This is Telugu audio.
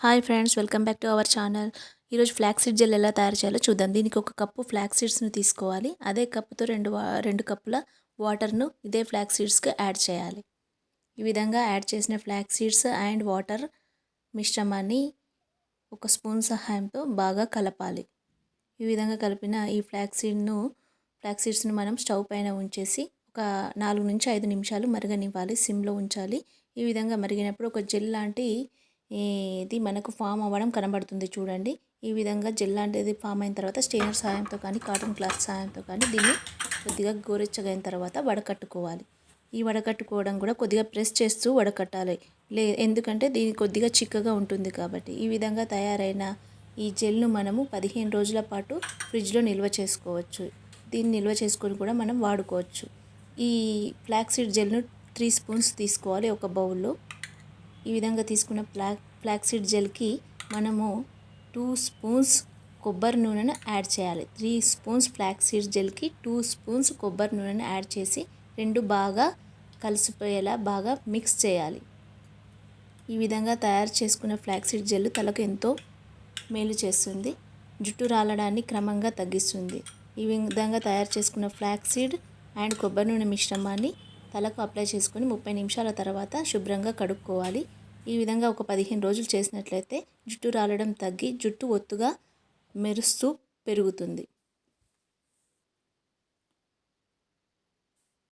Hi friends, welcome back to our channel. ఈరోజు ఫ్లాక్స్ సీడ్ జెల్ ఎలా తయారు చేయాలో చూద్దాం. దీనికి ఒక కప్పు ఫ్లాక్స్ సీడ్స్ని తీసుకోవాలి. అదే కప్పుతో రెండు కప్పుల వాటర్ను ఇదే ఫ్లాక్స్ సీడ్స్కి యాడ్ చేయాలి. ఈ విధంగా యాడ్ చేసిన ఫ్లాక్స్ సీడ్స్ అండ్ వాటర్ మిశ్రమాన్ని ఒక స్పూన్ సహాయంతో బాగా కలపాలి. ఈ విధంగా కలిపిన ఈ ఫ్లాక్స్ సీడ్స్ను మనం స్టవ్ పైన ఉంచేసి ఒక 4 నుంచి 5 నిమిషాలు మరగనివ్వాలి. సిమ్లో ఉంచాలి. ఈ విధంగా మరిగినప్పుడు ఒక జెల్ లాంటి ఇది మనకు ఫామ్ అవ్వడం కనబడుతుంది చూడండి. ఈ విధంగా జెల్ లాంటిది ఫామ్ అయిన తర్వాత స్టెయినర్ సహాయంతో కానీ కాటన్ క్లాత్ సహాయంతో కానీ దీన్ని కొద్దిగా గోరెచ్చగా అయిన తర్వాత వడకట్టుకోవాలి. ఈ వడకట్టుకోవడం కూడా కొద్దిగా ప్రెస్ చేస్తూ వడకట్టాలి. ఎందుకంటే దీని కొద్దిగా చిక్కగా ఉంటుంది కాబట్టి. ఈ విధంగా తయారైన ఈ జెల్ను మనము 15 రోజుల పాటు ఫ్రిడ్జ్లో నిల్వ చేసుకోవచ్చు. దీన్ని నిల్వ చేసుకొని కూడా మనం వాడుకోవచ్చు. ఈ ఫ్లాక్స్ సీడ్ జెల్ను 3 స్పూన్స్ తీసుకోవాలి ఒక బౌల్లో. ఈ విధంగా తీసుకున్న ఫ్లాక్స్ సీడ్ జెల్కి మనము 2 స్పూన్స్ కొబ్బరి నూనెను యాడ్ చేయాలి. 3 స్పూన్స్ ఫ్లాక్స్ సీడ్ జెల్కి 2 స్పూన్స్ కొబ్బరి నూనెను యాడ్ చేసి రెండు బాగా కలిసిపోయేలా బాగా మిక్స్ చేయాలి. ఈ విధంగా తయారు చేసుకున్న ఫ్లాక్స్ సీడ్ జెల్ తలకు ఎంతో మేలు చేస్తుంది. జుట్టు రాలడాన్ని క్రమంగా తగ్గిస్తుంది. ఈ విధంగా తయారు చేసుకున్న ఫ్లాక్స్ సీడ్ అండ్ కొబ్బరి నూనె మిశ్రమాన్ని తలకు అప్లై చేసుకొని 30 నిమిషాల తర్వాత శుభ్రంగా కడుక్కోవాలి. ఈ విధంగా ఒక 15 రోజులు చేసినట్లయితే జుట్టు రాలడం తగ్గి జుట్టు ఒత్తుగా మెరుస్తూ పెరుగుతుంది.